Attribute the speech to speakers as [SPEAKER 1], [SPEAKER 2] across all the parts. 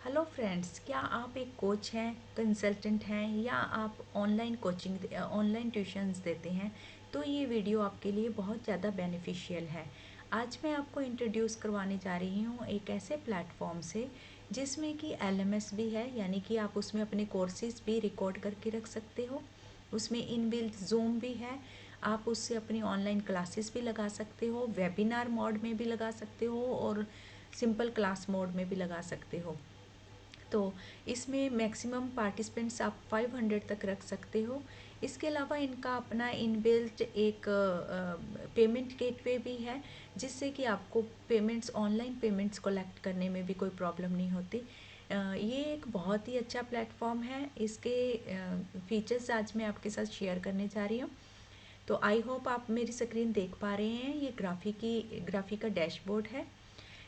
[SPEAKER 1] Hello friends, क्या आप एक कोच हैं, कंसल्टेंट हैं या आप ऑनलाइन ट्यूशन्स देते हैं? तो ये वीडियो आपके लिए बहुत ज़्यादा बेनिफिशियल है। आज मैं आपको इंट्रोड्यूस करवाने जा रही हूँ एक ऐसे प्लेटफॉर्म से जिसमें कि एलएमएस भी है, यानी कि आप उसमें अपने कोर्सेज भी रिकॉर्ड करके रख सकते हो। उसमें इनबिल्ट जूम भी है, आप उससे अपनी ऑनलाइन क्लासेस भी लगा सकते हो, वेबिनार मोड में भी लगा सकते हो और सिंपल क्लास मोड में भी लगा सकते हो। तो इसमें मैक्सिमम पार्टिसिपेंट्स आप 500 तक रख सकते हो। इसके अलावा इनका अपना इनबिल्ट एक पेमेंट गेटवे भी है, जिससे कि आपको ऑनलाइन पेमेंट्स कलेक्ट करने में भी कोई प्रॉब्लम नहीं होती। ये एक बहुत ही अच्छा प्लेटफॉर्म है। इसके फीचर्स आज मैं आपके साथ शेयर करने जा रही हूँ। तो आई होप आप मेरी स्क्रीन देख पा रहे हैं। ये ग्राफी का डैशबोर्ड है।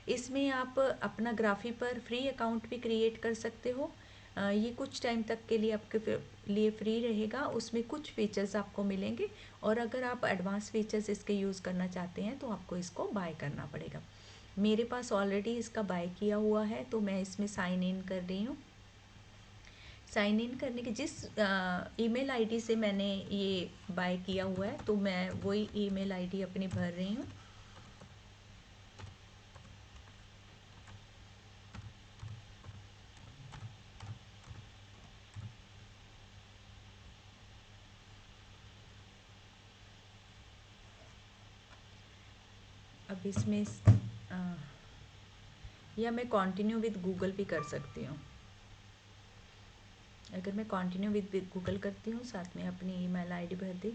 [SPEAKER 1] इसमें आप अपना ग्राफी पर फ्री अकाउंट भी क्रिएट कर सकते हो। ये कुछ टाइम तक के लिए आपके लिए फ्री रहेगा। उसमें कुछ फीचर्स आपको मिलेंगे और अगर आप एडवांस फीचर्स इसके यूज़ करना चाहते हैं तो आपको इसको बाय करना पड़ेगा। मेरे पास ऑलरेडी इसका बाय किया हुआ है, तो मैं इसमें साइन इन कर रही हूँ। साइन इन करने के जिस ईमेल आईडी से मैंने ये बाय किया हुआ है, तो मैं वही ईमेल आईडी अपनी भर रही हूँ। अब इसमें या मैं कंटिन्यू विद गूगल भी कर सकती हूँ। अगर मैं कंटिन्यू विद गूगल करती हूँ, साथ में अपनी ईमेल आईडी भर दी,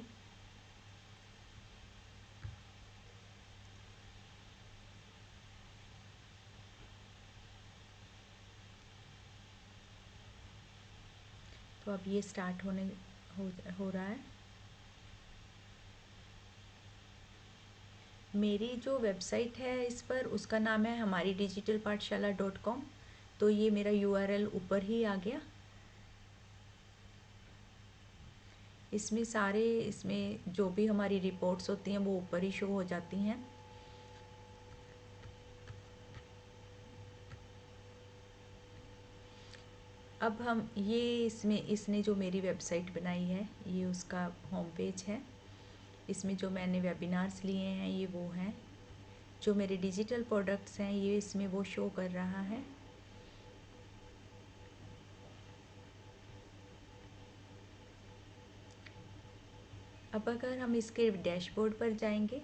[SPEAKER 1] तो अब ये स्टार्ट हो रहा है। मेरी जो वेबसाइट है इस पर, उसका नाम है हमारी डिजिटल पाठशाला .com। तो ये मेरा यूआरएल ऊपर ही आ गया। इसमें जो भी हमारी रिपोर्ट्स होती हैं वो ऊपर ही शो हो जाती हैं। अब हम ये इसने जो मेरी वेबसाइट बनाई है, ये उसका होम पेज है। इसमें जो मैंने वेबिनार्स लिए हैं ये वो हैं। जो मेरे डिजिटल प्रोडक्ट्स हैं ये इसमें वो शो कर रहा है। अब अगर हम इसके डैशबोर्ड पर जाएंगे,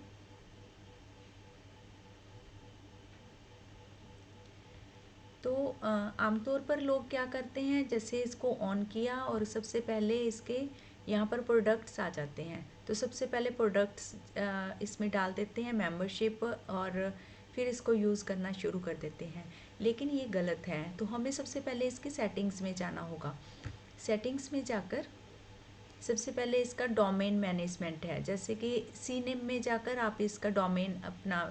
[SPEAKER 1] तो आमतौर पर लोग क्या करते हैं, जैसे इसको ऑन किया और सबसे पहले इसके यहाँ पर प्रोडक्ट्स आ जाते हैं, तो सबसे पहले प्रोडक्ट्स इसमें डाल देते हैं, मेंबरशिप, और फिर इसको यूज़ करना शुरू कर देते हैं। लेकिन ये गलत है। तो हमें सबसे पहले इसकी सेटिंग्स में जाना होगा। सेटिंग्स में जाकर सबसे पहले इसका डोमेन मैनेजमेंट है, जैसे कि सीनेम में जाकर आप इसका डोमेन अपना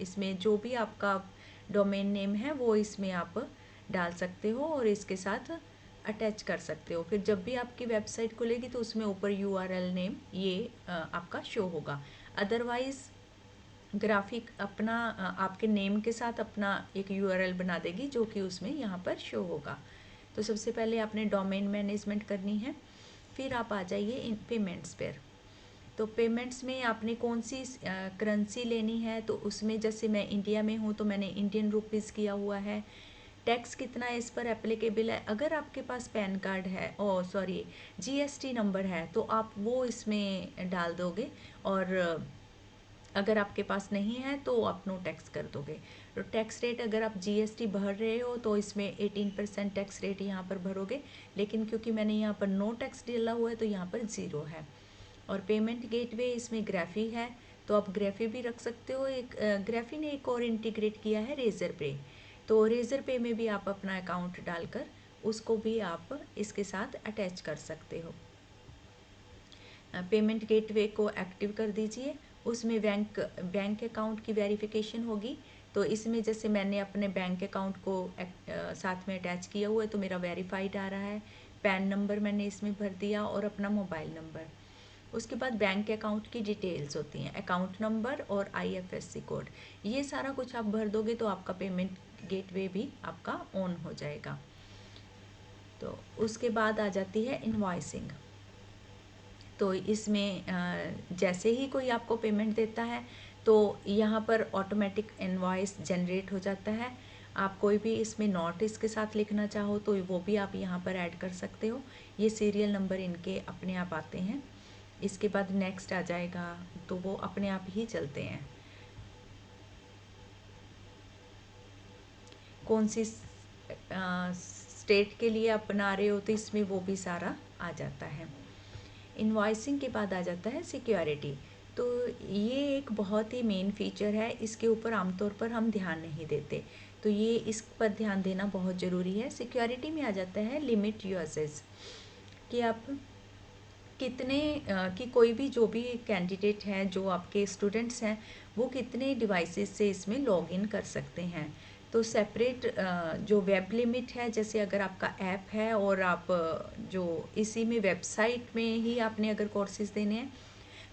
[SPEAKER 1] इसमें जो भी आपका डोमेन नेम है वो इसमें आप डाल सकते हो और इसके साथ अटैच कर सकते हो। फिर जब भी आपकी वेबसाइट खुलेगी तो उसमें ऊपर यूआरएल नेम ये आपका शो होगा। अदरवाइज़ ग्राफिक अपना आपके नेम के साथ अपना एक यूआरएल बना देगी, जो कि उसमें यहाँ पर शो होगा। तो सबसे पहले आपने डोमेन मैनेजमेंट करनी है। फिर आप आ जाइए इन पेमेंट्स पर। तो पेमेंट्स में आपने कौन सी करेंसी लेनी है, तो उसमें जैसे मैं इंडिया में हूँ तो मैंने इंडियन रुपीज़ किया हुआ है। टैक्स कितना इस पर एप्लीकेबल है, अगर आपके पास पैन कार्ड है, ओ सॉरी, जीएसटी नंबर है, तो आप वो इसमें डाल दोगे। और अगर आपके पास नहीं है तो आप नो टैक्स कर दोगे। तो टैक्स रेट, अगर आप जीएसटी भर रहे हो तो इसमें 18% टैक्स रेट यहाँ पर भरोगे। लेकिन क्योंकि मैंने यहाँ पर नो टैक्स डाला हुआ है तो यहाँ पर 0 है। और पेमेंट गेटवे इसमें ग्राफी है, तो आप ग्राफी भी रख सकते हो। एक ग्राफी ने एक और इंटीग्रेट किया है, रेज़र पे। तो रेज़र पे में भी आप अपना अकाउंट डालकर उसको भी आप इसके साथ अटैच कर सकते हो। पेमेंट गेटवे को एक्टिव कर दीजिए। उसमें बैंक अकाउंट की वेरिफिकेशन होगी। तो इसमें जैसे मैंने अपने बैंक अकाउंट को साथ में अटैच किया हुआ है, तो मेरा वेरीफाइड आ रहा है। पैन नंबर मैंने इसमें भर दिया और अपना मोबाइल नंबर। उसके बाद बैंक अकाउंट की डिटेल्स होती हैं, अकाउंट नंबर और आईएफएससी कोड। ये सारा कुछ आप भर दोगे तो आपका पेमेंट गेटवे भी आपका ऑन हो जाएगा। तो उसके बाद आ जाती है इनवॉइसिंग। तो इसमें जैसे ही कोई आपको पेमेंट देता है तो यहाँ पर ऑटोमेटिक इनवॉइस जनरेट हो जाता है। आप कोई भी इसमें नोट इसके साथ लिखना चाहो तो वो भी आप यहाँ पर ऐड कर सकते हो। ये सीरियल नंबर इनके अपने आप आते हैं। इसके बाद नेक्स्ट आ जाएगा तो वो अपने आप ही चलते हैं। कौन सी स्टेट के लिए आप बना रहे हो तो इसमें वो भी सारा आ जाता है। इनवॉइसिंग के बाद आ जाता है सिक्योरिटी। तो ये एक बहुत ही मेन फीचर है, इसके ऊपर आमतौर पर हम ध्यान नहीं देते, तो ये इस पर ध्यान देना बहुत ज़रूरी है। सिक्योरिटी में आ जाता है लिमिट यूजेस, कि आप कितने कि कोई भी जो भी कैंडिडेट है, जो आपके स्टूडेंट्स हैं, वो कितने डिवाइसेस से इसमें लॉग इन कर सकते हैं। तो सेपरेट जो वेब लिमिट है, जैसे अगर आपका ऐप है और आप जो इसी में वेबसाइट में ही आपने अगर कोर्सेज देने हैं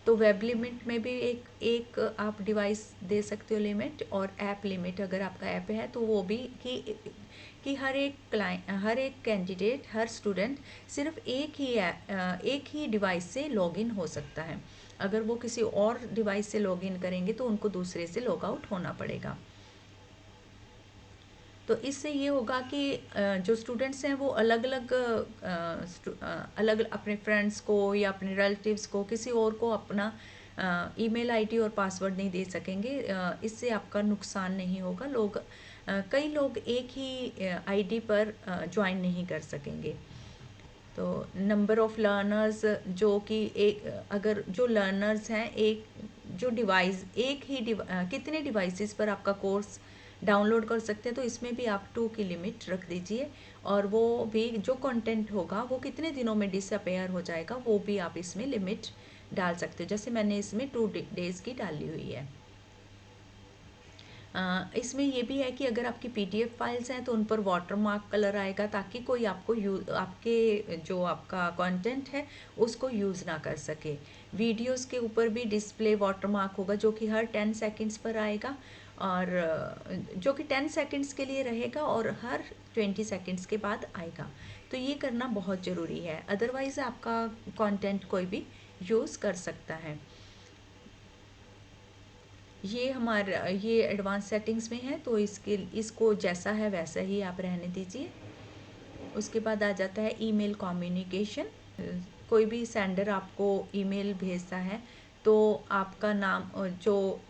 [SPEAKER 1] तो वेब लिमिट में भी एक आप डिवाइस दे सकते हो लिमिट, और ऐप लिमिट अगर आपका ऐप है तो वो भी कि हर एक हर एक कैंडिडेट, हर स्टूडेंट सिर्फ एक ही डिवाइस से लॉगिन हो सकता है। अगर वो किसी और डिवाइस से लॉगिन करेंगे तो उनको दूसरे से लॉग आउट होना पड़ेगा। तो इससे ये होगा कि जो स्टूडेंट्स हैं वो अलग अलग अपने फ्रेंड्स को या अपने रिलेटिव्स को, किसी और को अपना ईमेल आईडी और पासवर्ड नहीं दे सकेंगे। इससे आपका नुकसान नहीं होगा। कई लोग एक ही आईडी पर ज्वाइन नहीं कर सकेंगे। तो नंबर ऑफ़ लर्नर्स, जो कि एक अगर जो लर्नर्स हैं, एक जो डिवाइस कितने डिवाइसेस पर आपका कोर्स डाउनलोड कर सकते हैं, तो इसमें भी आप 2 की लिमिट रख दीजिए। और वो भी जो कंटेंट होगा वो कितने दिनों में डिसअपेयर हो जाएगा, वो भी आप इसमें लिमिट डाल सकते हो। जैसे मैंने इसमें 2 डेज़ की डाली हुई है। इसमें ये भी है कि अगर आपकी PDF फाइल्स हैं तो उन पर वाटरमार्क कलर आएगा, ताकि कोई आपके जो आपका कंटेंट है उसको यूज़ ना कर सके। वीडियोस के ऊपर भी डिस्प्ले वाटरमार्क होगा, जो कि हर 10 सेकंड्स पर आएगा, और जो कि 10 सेकंड्स के लिए रहेगा और हर 20 सेकंड्स के बाद आएगा। तो ये करना बहुत ज़रूरी है, अदरवाइज़ आपका कंटेंट कोई भी यूज़ कर सकता है। ये एडवांस सेटिंग्स में है, तो इसको जैसा है वैसा ही आप रहने दीजिए। उसके बाद आ जाता है ईमेल कम्युनिकेशन। कोई भी सेंडर आपको ईमेल भेजता है तो आपका नाम, जो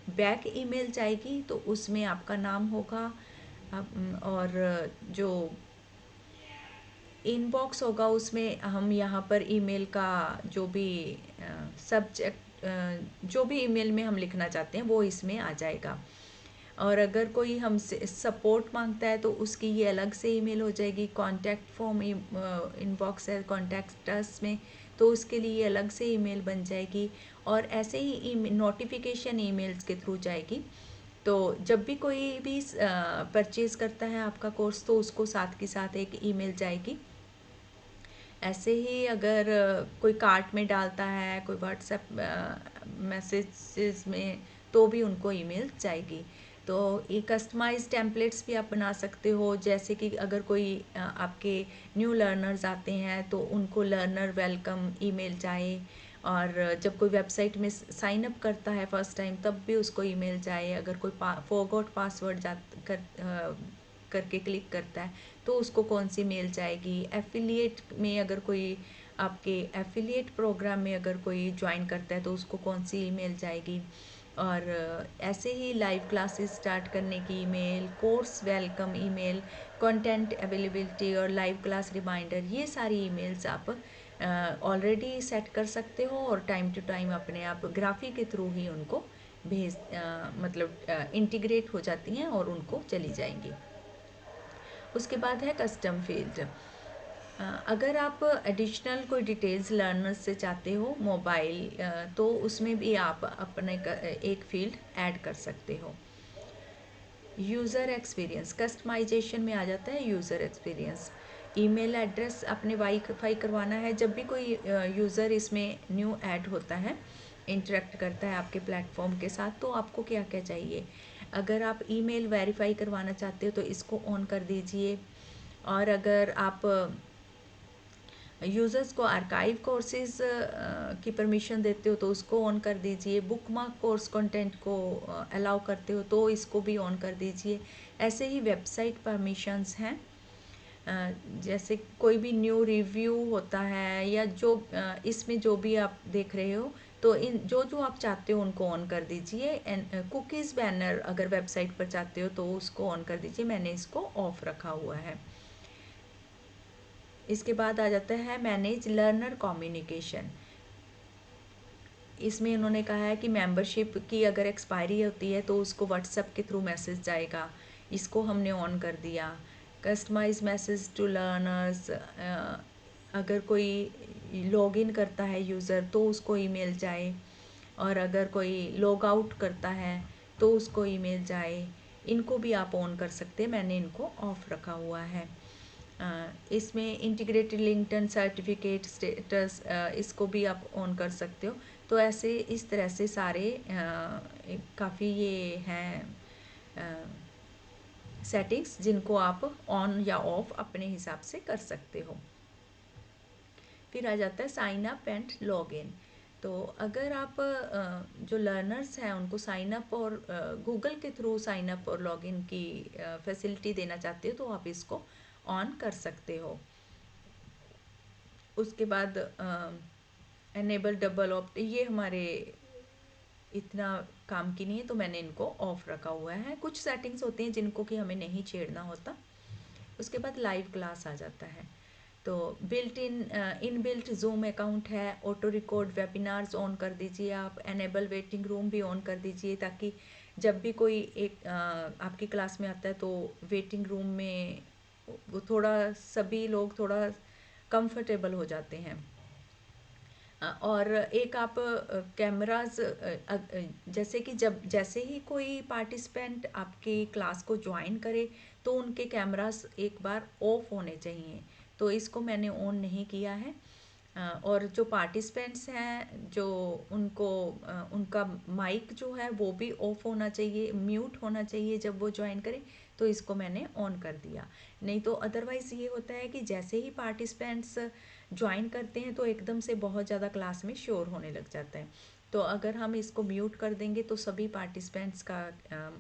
[SPEAKER 1] बैक ईमेल जाएगी तो उसमें आपका नाम होगा, और जो इनबॉक्स होगा उसमें हम यहाँ पर ईमेल का जो भी सब्जेक्ट, जो भी ईमेल में हम लिखना चाहते हैं वो इसमें आ जाएगा। और अगर कोई हमसे सपोर्ट मांगता है तो उसकी ये अलग से ईमेल हो जाएगी। कॉन्टैक्ट फॉर्म इनबॉक्स है कॉन्टैक्ट अस में, तो उसके लिए अलग से ईमेल बन जाएगी। और ऐसे ही नोटिफिकेशन ईमेल्स के थ्रू जाएगी। तो जब भी कोई भी परचेज़ करता है आपका कोर्स तो उसको साथ के साथ एक ईमेल जाएगी। ऐसे ही अगर कोई कार्ट में डालता है, कोई व्हाट्सएप मैसेजेस में, तो भी उनको ईमेल जाएगी। तो ये कस्टमाइज टेम्पलेट्स भी आप बना सकते हो, जैसे कि अगर कोई आपके न्यू लर्नर्स आते हैं तो उनको लर्नर वेलकम ईमेल जाए, और जब कोई वेबसाइट में साइन अप करता है फर्स्ट टाइम तब भी उसको ईमेल जाए। अगर कोई फॉरगॉट पासवर्ड करके क्लिक करता है तो उसको कौन सी मेल जाएगी। एफिलिएट में अगर कोई आपके एफिलिएट प्रोग्राम में अगर कोई ज्वाइन करता है तो उसको कौन सी ईमेल जाएगी। और ऐसे ही लाइव क्लासेस स्टार्ट करने की email, course welcome email, content availability और लाइव क्लास रिमाइंडर, ये सारी ईमेल्स आप ऑलरेडी सेट कर सकते हो, और टाइम टू टाइम अपने आप ग्राफी के थ्रू ही उनको मतलब इंटीग्रेट हो जाती हैं और उनको चली जाएंगी। उसके बाद है कस्टम फील्ड। अगर आप एडिशनल कोई डिटेल्स लर्नर्स से चाहते हो मोबाइल, तो उसमें भी आप अपने एक फील्ड ऐड कर सकते हो। यूज़र एक्सपीरियंस कस्टमाइजेशन में आ जाता है यूज़र एक्सपीरियंस। ईमेल एड्रेस अपने वाईफाई करवाना है। जब भी कोई यूज़र इसमें न्यू ऐड होता है, इंटरेक्ट करता है आपके प्लेटफॉर्म के साथ, तो आपको क्या क्या चाहिए। अगर आप ईमेल वेरीफाई करवाना चाहते हो तो इसको ऑन कर दीजिए। और अगर आप यूज़र्स को आर्काइव कोर्सेज की परमिशन देते हो तो उसको ऑन कर दीजिए। बुकमार्क कोर्स कंटेंट को अलाउ करते हो तो इसको भी ऑन कर दीजिए। ऐसे ही वेबसाइट परमिशंस हैं, जैसे कोई भी न्यू रिव्यू होता है या जो इसमें जो भी आप देख रहे हो तो इन जो जो आप चाहते हो उनको ऑन कर दीजिए। एंड कुकीज़ बैनर अगर वेबसाइट पर चाहते हो तो उसको ऑन कर दीजिए। मैंने इसको ऑफ रखा हुआ है। इसके बाद आ जाता है मैनेज लर्नर कम्युनिकेशन। इसमें उन्होंने कहा है कि मेंबरशिप की अगर एक्सपायरी होती है तो उसको व्हाट्सएप के थ्रू मैसेज जाएगा, इसको हमने ऑन कर दिया। कस्टमाइज मैसेज टू लर्नर्स, अगर कोई लॉग इन करता है यूज़र तो उसको ईमेल जाए, और अगर कोई लॉग आउट करता है तो उसको ईमेल जाए। इनको भी आप ऑन कर सकते हैं, मैंने इनको ऑफ रखा हुआ है। इसमें इंटीग्रेटेड लिंक्डइन सर्टिफिकेट स्टेटस, इसको भी आप ऑन कर सकते हो। तो ऐसे इस तरह से सारे काफ़ी ये हैं सेटिंग्स जिनको आप ऑन या ऑफ अपने हिसाब से कर सकते हो। फिर आ जाता है sign up and log in. तो अगर आप जो लर्नर्स हैं उनको साइन अप और गूगल के थ्रू साइन अप और लॉग इन की फैसिलिटी देना चाहते हो तो आप इसको ऑन कर सकते हो। उसके बाद एनेबल डबल ऑप्ट, ये हमारे इतना काम की नहीं है तो मैंने इनको ऑफ रखा हुआ है। कुछ सेटिंग्स होती हैं जिनको कि हमें नहीं छेड़ना होता। उसके बाद लाइव क्लास आ जाता है। तो built in built zoom account है। ऑटो रिकॉर्ड वेबिनार्स ऑन कर दीजिए आप। एनेबल वेटिंग रूम भी ऑन कर दीजिए ताकि जब भी कोई एक आपकी क्लास में आता है तो वेटिंग रूम में वो थोड़ा सभी लोग थोड़ा कंफर्टेबल हो जाते हैं। और एक आप कैमराज, जैसे कि जैसे ही कोई पार्टिसिपेंट आपकी क्लास को ज्वाइन करे तो उनके कैमरास एक बार ऑफ होने चाहिए, तो इसको मैंने ऑन नहीं किया है। और जो पार्टिसिपेंट्स हैं जो उनको उनका माइक जो है वो भी ऑफ होना चाहिए, म्यूट होना चाहिए जब वो ज्वाइन करें, तो इसको मैंने ऑन कर दिया। नहीं तो अदरवाइज़ ये होता है कि जैसे ही पार्टिसिपेंट्स ज्वाइन करते हैं तो एकदम से बहुत ज़्यादा क्लास में शोर होने लग जाता है। तो अगर हम इसको म्यूट कर देंगे तो सभी पार्टिसिपेंट्स का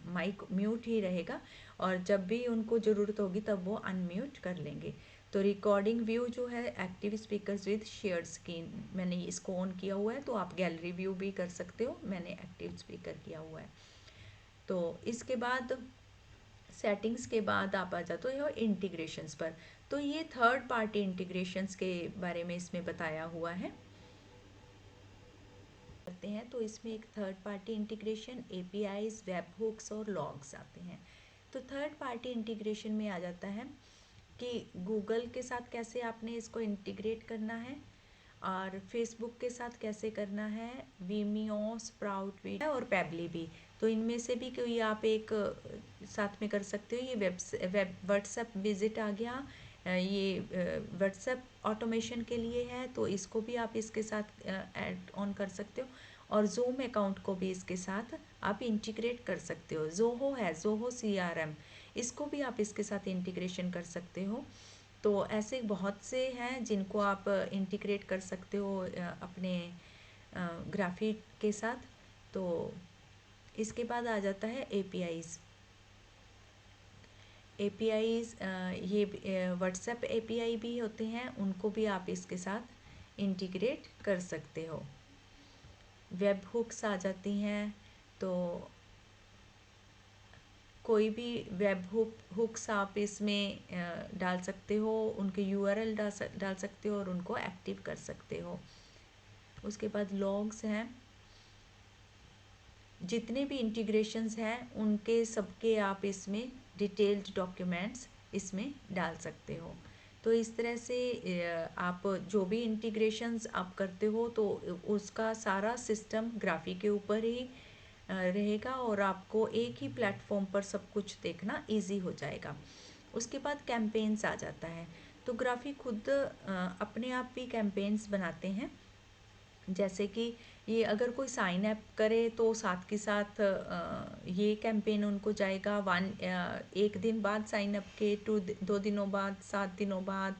[SPEAKER 1] माइक म्यूट ही रहेगा, और जब भी उनको ज़रूरत होगी तब वो अनम्यूट कर लेंगे। तो रिकॉर्डिंग व्यू जो है active speakers with shared screen, मैंने इसको ऑन किया हुआ है। तो आप गैलरी व्यू भी कर सकते हो, मैंने एक्टिव स्पीकर किया हुआ है। तो इसके बाद सेटिंग्स के बाद आप आ जाते हो इंटीग्रेशंस पर। तो ये थर्ड पार्टी इंटीग्रेशंस के बारे में इसमें बताया हुआ है। करते हैं तो इसमें एक third party integration, APIs, webhooks और लॉग्स आते हैं। तो थर्ड पार्टी इंटीग्रेशन में आ जाता है कि गूगल के साथ कैसे आपने इसको इंटीग्रेट करना है, और फेसबुक के साथ कैसे करना है, वीमियो, स्प्राउट भी और पेबली भी। तो इनमें से भी कोई आप एक साथ में कर सकते हो। ये वेब व्हाट्सएप विजिट आ गया, ये व्हाट्सएप ऑटोमेशन के लिए है, तो इसको भी आप इसके साथ ऐड ऑन कर सकते हो। और जूम अकाउंट को भी इसके साथ आप इंटीग्रेट कर सकते हो। जोहो है, जोहो CRM, इसको भी आप इसके साथ इंटीग्रेशन कर सकते हो। तो ऐसे बहुत से हैं जिनको आप इंटीग्रेट कर सकते हो अपने ग्राफिक के साथ। तो इसके बाद आ जाता है APIs। ये व्हाट्सएप API भी होते हैं, उनको भी आप इसके साथ इंटीग्रेट कर सकते हो। वेब हुक्स आ जाती हैं, तो कोई भी वेब हुक्स आप इसमें डाल सकते हो, उनके URL डाल सकते हो और उनको एक्टिव कर सकते हो। उसके बाद लॉग्स हैं, जितने भी इंटीग्रेशंस हैं उनके सबके आप इसमें डिटेल्ड डॉक्यूमेंट्स इसमें डाल सकते हो। तो इस तरह से आप जो भी इंटीग्रेशंस आप करते हो तो उसका सारा सिस्टम ग्राफी के ऊपर ही रहेगा और आपको एक ही प्लेटफॉर्म पर सब कुछ देखना इजी हो जाएगा। उसके बाद कैंपेन्स आ जाता है। तो ग्राफी खुद अपने आप भी कैंपेन्स बनाते हैं, जैसे कि ये अगर कोई साइन अप करे तो साथ के साथ ये कैंपेन उनको जाएगा 1 दिन बाद साइन अप के, 2 दिनों बाद, 7 दिनों बाद।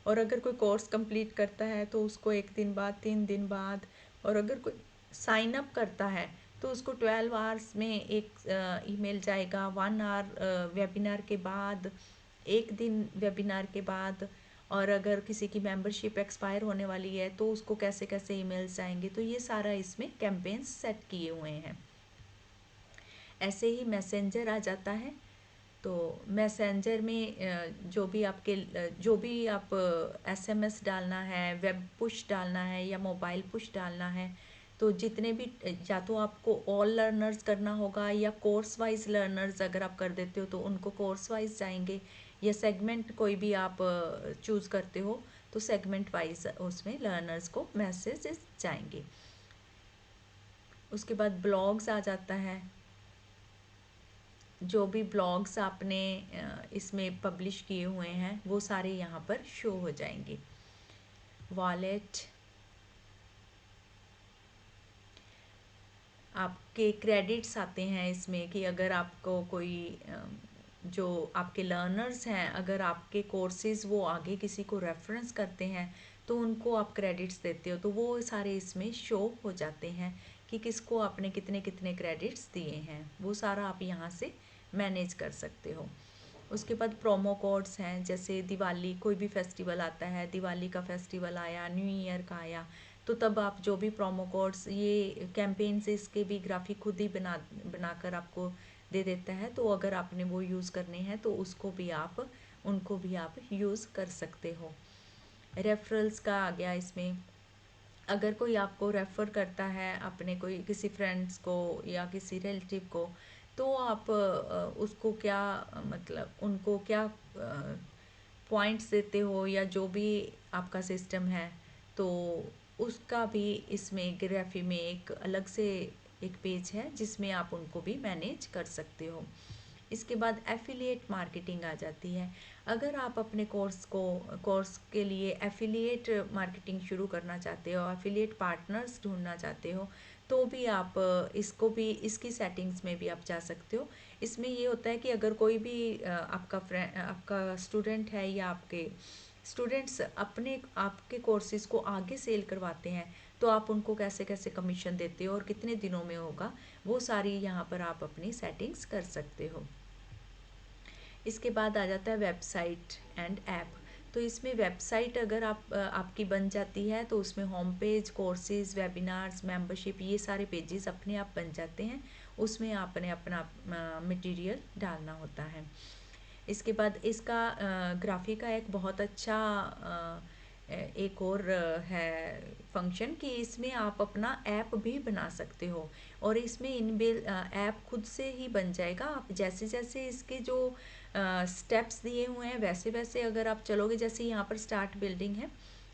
[SPEAKER 1] और अगर कोई कोर्स कंप्लीट करता है तो उसको 1 दिन बाद, 3 दिन बाद। और अगर कोई साइन अप करता है तो उसको 12 आवर्स में एक ईमेल जाएगा, 1 आवर वेबिनार के बाद, 1 दिन वेबिनार के बाद। और अगर किसी की मेंबरशिप एक्सपायर होने वाली है तो उसको कैसे कैसे ईमेल्स आएंगे, तो ये सारा इसमें कैंपेन्स सेट किए हुए हैं। ऐसे ही मैसेंजर आ जाता है। तो मैसेंजर में जो भी आप एसएमएस डालना है, वेब पुश डालना है या मोबाइल पुश डालना है, तो जितने भी, या तो आपको ऑल लर्नर्स करना होगा या कोर्स वाइज लर्नर्स अगर आप कर देते हो तो उनको कोर्स वाइज जाएंगे, या सेगमेंट कोई भी आप चूज़ करते हो तो सेगमेंट वाइज उसमें लर्नर्स को मैसेजेस जाएंगे। उसके बाद ब्लॉग्स आ जाता है। जो भी ब्लॉग्स आपने इसमें पब्लिश किए हुए हैं वो सारे यहाँ पर शो हो जाएंगे। वॉलेट, आपके क्रेडिट्स आते हैं इसमें कि अगर आपको कोई जो आपके लर्नर्स हैं, अगर आपके कोर्सेज वो आगे किसी को रेफरेंस करते हैं तो उनको आप क्रेडिट्स देते हो, तो वो सारे इसमें शो हो जाते हैं कि किसको आपने कितने कितने क्रेडिट्स दिए हैं। वो सारा आप यहाँ से मैनेज कर सकते हो। उसके बाद प्रोमो कोड्स हैं, जैसे दिवाली, कोई भी फेस्टिवल आता है, दिवाली का फेस्टिवल आया, न्यू ईयर का आया, तो तब आप जो भी प्रोमो कोड्स, ये कैंपेन से इसके भी ग्राफिक खुद ही बनाकर आपको दे देता है। तो अगर आपने वो यूज़ करने हैं तो उनको भी आप यूज़ कर सकते हो। रेफरल्स का आ गया इसमें। अगर कोई आपको रेफ़र करता है अपने कोई किसी फ्रेंड्स को या किसी रिलेटिव को, तो आप उसको क्या, मतलब उनको क्या पॉइंट्स देते हो या जो भी आपका सिस्टम है, तो उसका भी इसमें ग्राफी में एक अलग से एक पेज है जिसमें आप उनको भी मैनेज कर सकते हो। इसके बाद एफिलिएट मार्केटिंग आ जाती है। अगर आप अपने कोर्स के लिए एफिलिएट मार्केटिंग शुरू करना चाहते हो, एफिलिएट पार्टनर्स ढूंढना चाहते हो, तो भी आप इसको भी, इसकी सेटिंग्स में भी आप जा सकते हो। इसमें ये होता है कि अगर कोई भी आपका स्टूडेंट है या आपके स्टूडेंट्स अपने आपके कोर्सेज़ को आगे सेल करवाते हैं, तो आप उनको कैसे कैसे कमीशन देते हो और कितने दिनों में होगा, वो सारी यहाँ पर आप अपनी सेटिंग्स कर सकते हो। इसके बाद आ जाता है वेबसाइट एंड ऐप। तो इसमें वेबसाइट अगर आपकी बन जाती है तो उसमें home page, courses, webinars, membership, ये सारे पेजेस अपने आप बन जाते हैं। उसमें आपने अपना मटेरियल डालना होता है। इसके बाद इसका ग्राफिक का एक बहुत अच्छा एक और है फंक्शन कि इसमें आप अपना ऐप भी बना सकते हो, और इसमें इनबिल्ट ऐप खुद से ही बन जाएगा। आप जैसे जैसे इसके जो स्टेप्स दिए हुए हैं वैसे वैसे अगर आप चलोगे, जैसे यहाँ पर स्टार्ट बिल्डिंग है,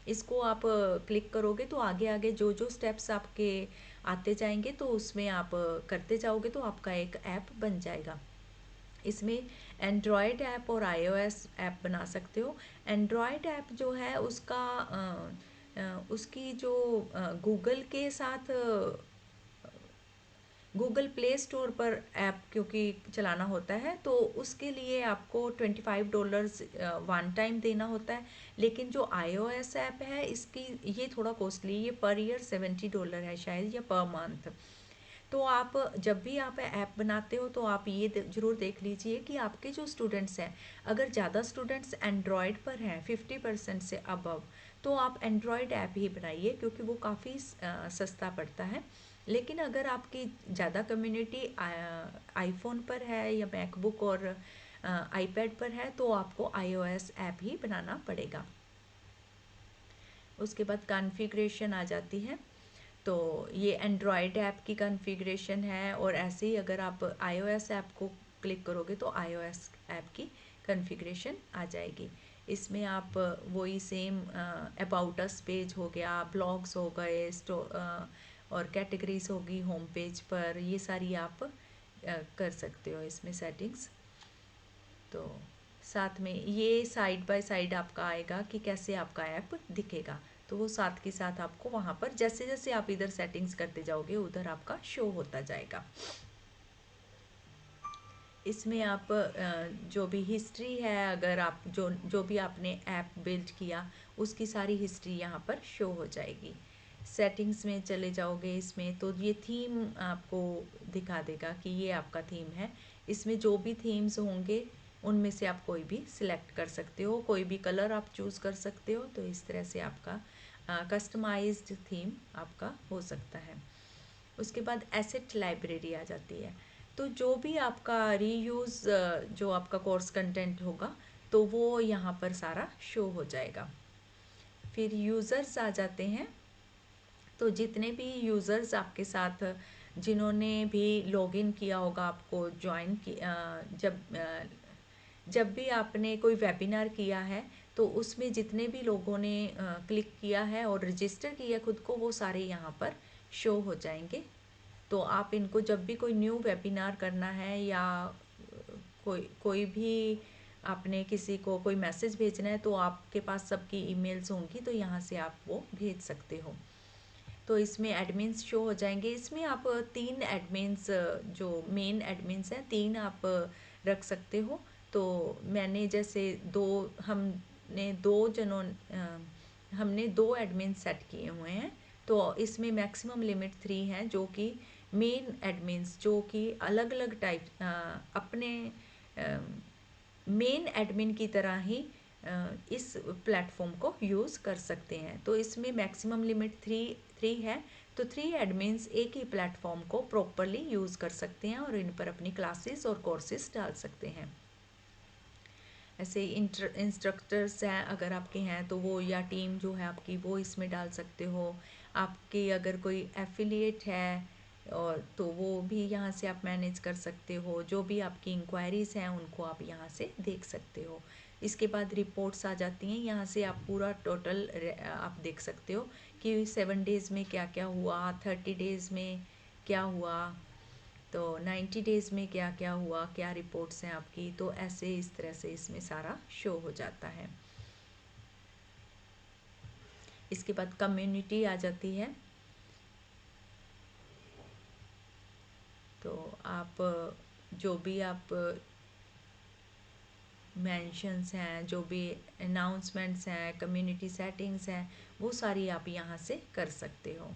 [SPEAKER 1] इसको आप क्लिक करोगे तो आगे आगे जो जो स्टेप्स आपके आते जाएंगे तो उसमें आप करते जाओगे तो आपका एक ऐप बन जाएगा। इसमें एंड्रॉयड ऐप और आईओएस ऐप बना सकते हो। एंड्रॉयड ऐप जो है उसकी जो गूगल के साथ गूगल प्ले स्टोर पर ऐप क्योंकि चलाना होता है, तो उसके लिए आपको $25 वन टाइम देना होता है। लेकिन जो iOS ऐप है इसकी ये थोड़ा कॉस्टली, ये पर ईयर $70 है शायद, या पर मंथ। तो आप जब भी आप ऐप बनाते हो तो आप ये ज़रूर देख लीजिए कि आपके जो स्टूडेंट्स हैं, अगर ज़्यादा स्टूडेंट्स एंड्रॉयड पर हैं 50% से अबव, तो आप एंड्रॉयड ऐप ही बनाइए क्योंकि वो काफ़ी सस्ता पड़ता है। लेकिन अगर आपकी ज़्यादा कम्युनिटी आईफोन पर है या मैकबुक और आईपैड पर है तो आपको iOS ऐप ही बनाना पड़ेगा। उसके बाद कॉन्फ़िगरेशन आ जाती है। तो ये एंड्रॉयड ऐप की कॉन्फ़िगरेशन है, और ऐसे ही अगर आप iOS ऐप को क्लिक करोगे तो iOS ऐप की कॉन्फ़िगरेशन आ जाएगी। इसमें आप वही सेम अबाउट अस पेज हो गया, ब्लॉग्स हो गए, और कैटेगरीज होगी होम पेज पर, ये सारी आप कर सकते हो इसमें सेटिंग्स। तो साथ में ये साइड बाय साइड आपका आएगा कि कैसे आपका ऐप दिखेगा। तो वो साथ के साथ आपको वहाँ पर जैसे जैसे आप इधर सेटिंग्स करते जाओगे उधर आपका शो होता जाएगा। इसमें आप जो भी हिस्ट्री है, अगर आप जो जो भी आपने ऐप बिल्ड किया उसकी सारी हिस्ट्री यहाँ पर शो हो जाएगी। सेटिंग्स में चले जाओगे इसमें तो ये थीम आपको दिखा देगा कि ये आपका थीम है। इसमें जो भी थीम्स होंगे उनमें से आप कोई भी सिलेक्ट कर सकते हो, कोई भी कलर आप चूज़ कर सकते हो। तो इस तरह से आपका कस्टमाइज्ड थीम आपका हो सकता है। उसके बाद एसेट लाइब्रेरी आ जाती है। तो जो भी आपका रीयूज़ जो आपका कोर्स कंटेंट होगा तो वो यहाँ पर सारा शो हो जाएगा। फिर यूज़र्स आ जाते हैं। तो जितने भी यूज़र्स आपके साथ जिन्होंने भी लॉगिन किया होगा, आपको ज्वाइन की जब भी आपने कोई वेबिनार किया है तो उसमें जितने भी लोगों ने क्लिक किया है और रजिस्टर किया खुद को, वो सारे यहाँ पर शो हो जाएंगे। तो आप इनको जब भी कोई न्यू वेबिनार करना है या कोई भी आपने किसी को कोई मैसेज भेजना है तो आपके पास सबकी ईमेल्स होंगी, तो यहाँ से आप वो भेज सकते हो। तो इसमें एडमिन्स शो हो जाएंगे। इसमें आप 3 एडमिन्स जो मेन एडमिन्स हैं 3 आप रख सकते हो। तो मैंने जैसे हमने 2 एडमिन सेट किए हुए हैं। तो इसमें मैक्सिमम लिमिट 3 है, जो कि मेन एडमिन्स जो कि अलग अलग टाइप अपने मेन एडमिन की तरह ही इस प्लेटफॉर्म को यूज़ कर सकते हैं। तो इसमें मैक्सिमम लिमिट 3 है। तो 3 एडमिन्स एक ही प्लेटफॉर्म को प्रॉपरली यूज़ कर सकते हैं और इन पर अपनी क्लासेस और कोर्सेज डाल सकते हैं। ऐसे इंस्ट्रक्टर्स हैं अगर आपके हैं तो वो, या टीम जो है आपकी, वो इसमें डाल सकते हो। आपकी अगर कोई एफिलिएट है और तो वो भी यहाँ से आप मैनेज कर सकते हो। जो भी आपकी इंक्वायरीज़ हैं उनको आप यहाँ से देख सकते हो। इसके बाद रिपोर्ट्स आ जाती हैं। यहाँ से आप पूरा टोटल आप देख सकते हो कि 7 डेज़ में क्या क्या हुआ, 30 डेज़ में क्या हुआ, तो 90 डेज़ में क्या क्या हुआ, क्या रिपोर्ट्स हैं आपकी। तो ऐसे इस तरह से इसमें सारा शो हो जाता है। इसके बाद कम्युनिटी आ जाती है। तो आप जो भी आप मेंशंस हैं, जो भी अनाउंसमेंट्स हैं, कम्युनिटी सेटिंग्स हैं, वो सारी आप यहाँ से कर सकते हो।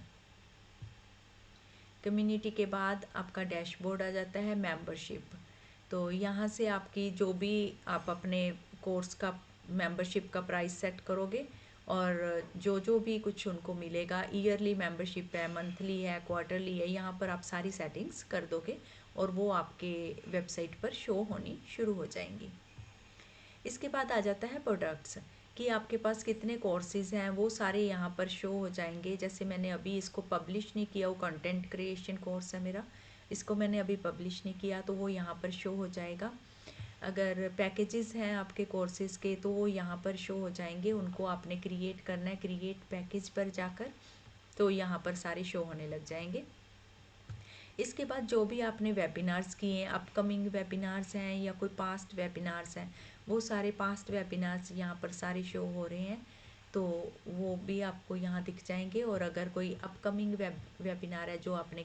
[SPEAKER 1] कम्युनिटी के बाद आपका डैशबोर्ड आ जाता है, मेंबरशिप। तो यहाँ से आपकी जो भी आप अपने कोर्स का मेंबरशिप का प्राइस सेट करोगे और जो जो भी कुछ उनको मिलेगा, ईयरली मेंबरशिप है, मंथली है, क्वार्टरली है, यहाँ पर आप सारी सेटिंग्स कर दोगे और वो आपके वेबसाइट पर शो होनी शुरू हो जाएंगी। इसके बाद आ जाता है प्रोडक्ट्स, कि आपके पास कितने कोर्सेज़ हैं, वो सारे यहाँ पर शो हो जाएंगे। जैसे मैंने अभी इसको पब्लिश नहीं किया, वो कंटेंट क्रिएशन कोर्स है मेरा, इसको मैंने अभी पब्लिश नहीं किया तो वो यहाँ पर शो हो जाएगा। अगर पैकेजेस हैं आपके कोर्सेज़ के तो वो यहाँ पर शो हो जाएंगे। उनको आपने क्रिएट करना है, क्रिएट पैकेज पर जाकर, तो यहाँ पर सारे शो होने लग जाएंगे। इसके बाद जो भी आपने वेबिनार्स किए हैं, अपकमिंग वेबिनार्स हैं या कोई पास्ट वेबिनार्स हैं, वो सारे पास्ट वेबिनार्स यहाँ पर सारे शो हो रहे हैं। तो वो भी आपको यहाँ दिख जाएंगे। और अगर कोई अपकमिंग वेबिनार है जो आपने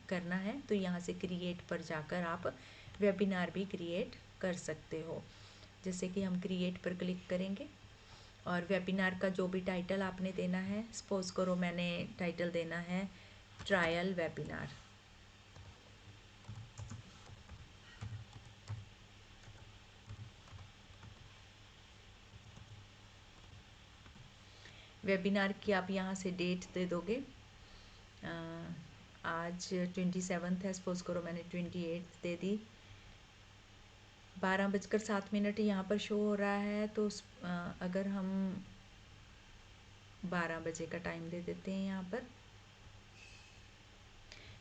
[SPEAKER 1] करना है तो यहाँ से क्रिएट पर जाकर आप वेबिनार भी क्रिएट कर सकते हो। जैसे कि हम क्रिएट पर क्लिक करेंगे और वेबिनार का जो भी टाइटल आपने देना है, सपोज़ करो मैंने टाइटल देना है ट्रायल वेबिनार। वेबिनार की आप यहाँ से डेट दे दोगे। आज 27 है, सपोज करो मैंने 28 दे दी। 12:07 यहाँ पर शो हो रहा है। तो अगर हम 12 बजे का टाइम दे देते हैं यहाँ पर।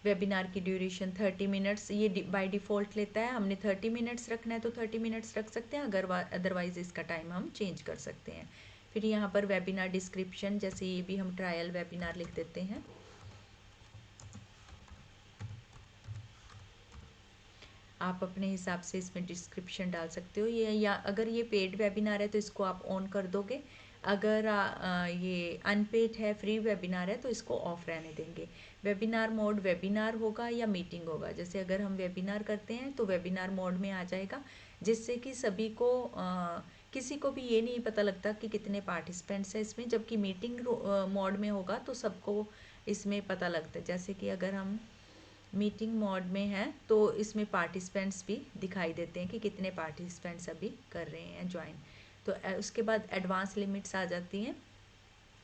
[SPEAKER 1] वेबिनार की ड्यूरेशन 30 मिनट्स ये बाय डिफ़ॉल्ट लेता है। हमने 30 मिनट्स रखना है तो 30 मिनट्स रख सकते हैं, अगर अदरवाइज़ इसका टाइम हम चेंज कर सकते हैं। फिर यहाँ पर वेबिनार डिस्क्रिप्शन, जैसे ये भी हम ट्रायल वेबिनार लिख देते हैं। आप अपने हिसाब से इसमें डिस्क्रिप्शन डाल सकते हो। ये, या अगर ये पेड वेबिनार है तो इसको आप ऑन कर दोगे। अगर ये अनपेड है, फ्री वेबिनार है, तो इसको ऑफ रहने देंगे। वेबिनार मोड वेबिनार होगा या मीटिंग होगा। जैसे अगर हम वेबिनार करते हैं तो वेबिनार मोड में आ जाएगा, जिससे कि सभी को किसी को भी ये नहीं पता लगता कि कितने पार्टिसिपेंट्स हैं इसमें। जबकि मीटिंग मोड में होगा तो सबको इसमें पता लगता है। जैसे कि अगर हम मीटिंग मोड में हैं तो इसमें पार्टिसिपेंट्स भी दिखाई देते हैं कि कितने पार्टिसिपेंट्स अभी कर रहे हैं ज्वाइन। तो उसके बाद एडवांस लिमिट्स आ जाती हैं।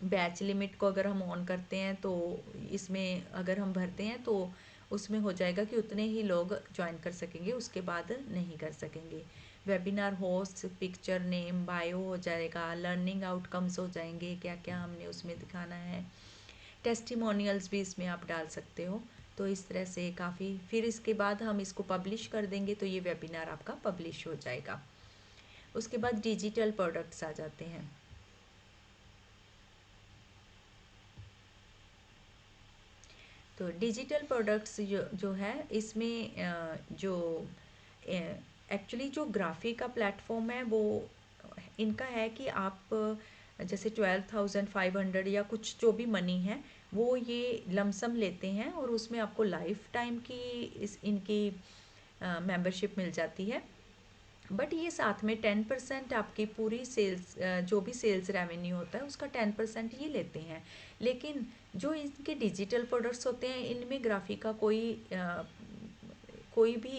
[SPEAKER 1] बैच लिमिट को अगर हम ऑन करते हैं तो इसमें अगर हम भरते हैं तो उसमें हो जाएगा कि उतने ही लोग ज्वाइन कर सकेंगे, उसके बाद नहीं कर सकेंगे। Webinar host, picture, name, bio हो जाएगा, लर्निंग आउटकम्स हो जाएंगे, क्या क्या हमने उसमें दिखाना है। टेस्टिमोनियल्स भी इसमें आप डाल सकते हो। तो इस तरह से काफ़ी, फिर इसके बाद हम इसको पब्लिश कर देंगे तो ये वेबिनार आपका पब्लिश हो जाएगा। उसके बाद डिजिटल प्रोडक्ट्स आ जाते हैं। तो डिजिटल प्रोडक्ट्स जो है इसमें जो एक्चुअली जो ग्राफी का प्लेटफॉर्म है वो इनका है कि आप जैसे 12,500 या कुछ जो भी मनी है वो ये लमसम लेते हैं और उसमें आपको लाइफ टाइम की इस इनकी मेंबरशिप मिल जाती है। बट ये साथ में 10% आपकी पूरी सेल्स, जो भी सेल्स रेवेन्यू होता है उसका 10% ये लेते हैं। लेकिन जो इनके डिजिटल प्रोडक्ट्स होते हैं इनमें ग्राफी का कोई भी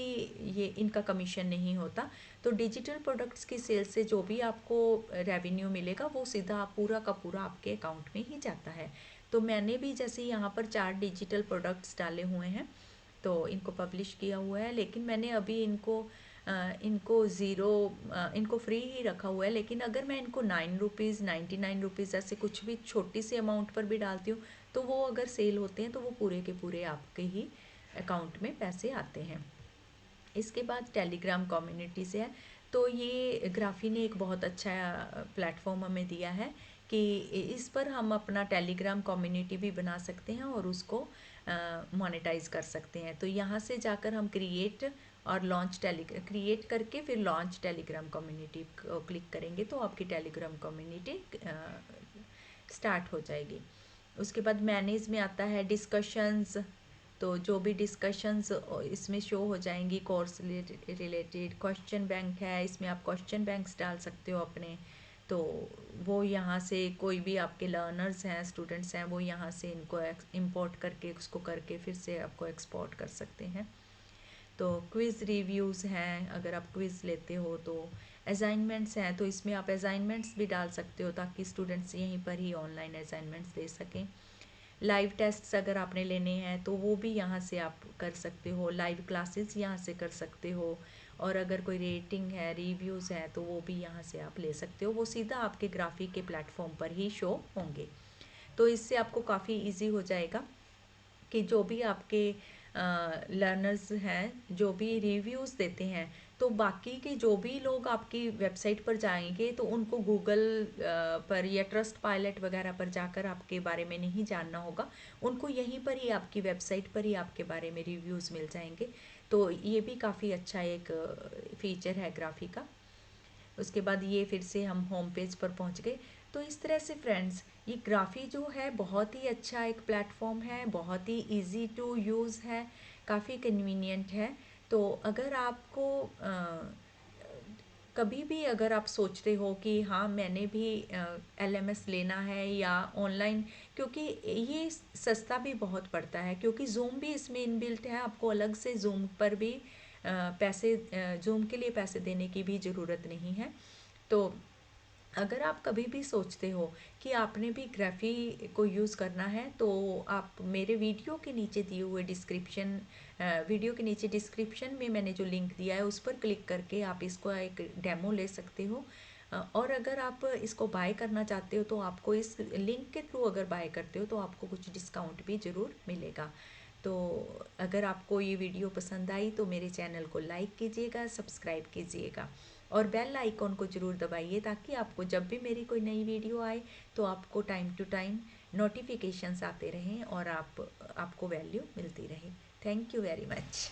[SPEAKER 1] ये इनका कमीशन नहीं होता। तो डिजिटल प्रोडक्ट्स की सेल से जो भी आपको रेवेन्यू मिलेगा वो सीधा पूरा का पूरा आपके अकाउंट में ही जाता है। तो मैंने भी जैसे यहाँ पर 4 डिजिटल प्रोडक्ट्स डाले हुए हैं तो इनको पब्लिश किया हुआ है। लेकिन मैंने अभी इनको फ्री ही रखा हुआ है। लेकिन अगर मैं इनको 9 रुपीज़ 99 रुपीज़ ऐसे कुछ भी छोटी सी अमाउंट पर भी डालती हूँ तो वो अगर सेल होते हैं तो वो पूरे के पूरे आपके ही अकाउंट में पैसे आते हैं। इसके बाद टेलीग्राम कम्युनिटी से है। तो ये ग्राफी ने एक बहुत अच्छा प्लेटफॉर्म हमें दिया है कि इस पर हम अपना टेलीग्राम कम्युनिटी भी बना सकते हैं और उसको मोनेटाइज कर सकते हैं। तो यहाँ से जाकर हम क्रिएट और लॉन्च क्रिएट करके फिर लॉन्च टेलीग्राम कम्युनिटी को क्लिक करेंगे तो आपकी टेलीग्राम कम्युनिटी स्टार्ट हो जाएगी। उसके बाद मैनेज में आता है डिस्कशंस। तो जो भी डिस्कशंस इसमें शो हो जाएंगी कोर्स रिलेटेड। क्वेश्चन बैंक है, इसमें आप क्वेश्चन बैंक्स डाल सकते हो अपने। तो वो यहाँ से कोई भी आपके लर्नर्स हैं, स्टूडेंट्स हैं, वो यहाँ से इनको इंपोर्ट करके उसको करके फिर से आपको एक्सपोर्ट कर सकते हैं। तो क्विज़ रिव्यूज़ हैं, अगर आप क्विज़ लेते हो तो असाइनमेंट्स हैं तो इसमें आप असाइनमेंट्स भी डाल सकते हो ताकि स्टूडेंट्स यहीं पर ही ऑनलाइन असाइनमेंट्स दे सकें। लाइव टेस्ट्स अगर आपने लेने हैं तो वो भी यहाँ से आप कर सकते हो। लाइव क्लासेस यहाँ से कर सकते हो। और अगर कोई रेटिंग है, रिव्यूज़ हैं तो वो भी यहाँ से आप ले सकते हो। वो सीधा आपके ग्राफी के प्लेटफॉर्म पर ही शो होंगे। तो इससे आपको काफ़ी इजी हो जाएगा कि जो भी आपके लर्नर्स हैं जो भी रिव्यूज़ देते हैं तो बाकी के जो भी लोग आपकी वेबसाइट पर जाएंगे तो उनको गूगल पर या ट्रस्ट पायलट वगैरह पर जाकर आपके बारे में नहीं जानना होगा। उनको यहीं पर ही आपकी वेबसाइट पर ही आपके बारे में रिव्यूज़ मिल जाएंगे। तो ये भी काफ़ी अच्छा एक फीचर है ग्राफी का। उसके बाद ये फिर से हम होम पेज पर पहुंच गए। तो इस तरह से फ्रेंड्स ये ग्राफी जो है बहुत ही अच्छा एक प्लेटफॉर्म है, बहुत ही इजी टू यूज़ है, काफ़ी कन्वीनियंट है। तो अगर आपको कभी भी अगर आप सोचते हो कि हाँ मैंने भी LMS लेना है या ऑनलाइन, क्योंकि ये सस्ता भी बहुत पड़ता है क्योंकि जूम भी इसमें इनबिल्ट है। आपको अलग से जूम पर भी जूम के लिए पैसे देने की भी ज़रूरत नहीं है। तो अगर आप कभी भी सोचते हो कि आपने भी ग्राफी को यूज़ करना है तो आप मेरे वीडियो के नीचे डिस्क्रिप्शन में मैंने जो लिंक दिया है उस पर क्लिक करके आप इसको एक डेमो ले सकते हो। और अगर आप इसको बाय करना चाहते हो तो आपको इस लिंक के थ्रू अगर बाय करते हो तो आपको कुछ डिस्काउंट भी ज़रूर मिलेगा। तो अगर आपको ये वीडियो पसंद आई तो मेरे चैनल को लाइक कीजिएगा, सब्सक्राइब कीजिएगा और बेल आइकॉन को ज़रूर दबाइए ताकि आपको जब भी मेरी कोई नई वीडियो आए तो आपको टाइम टू टाइम नोटिफिकेशंस आते रहें और आपको वैल्यू मिलती रहे। Thank you very much.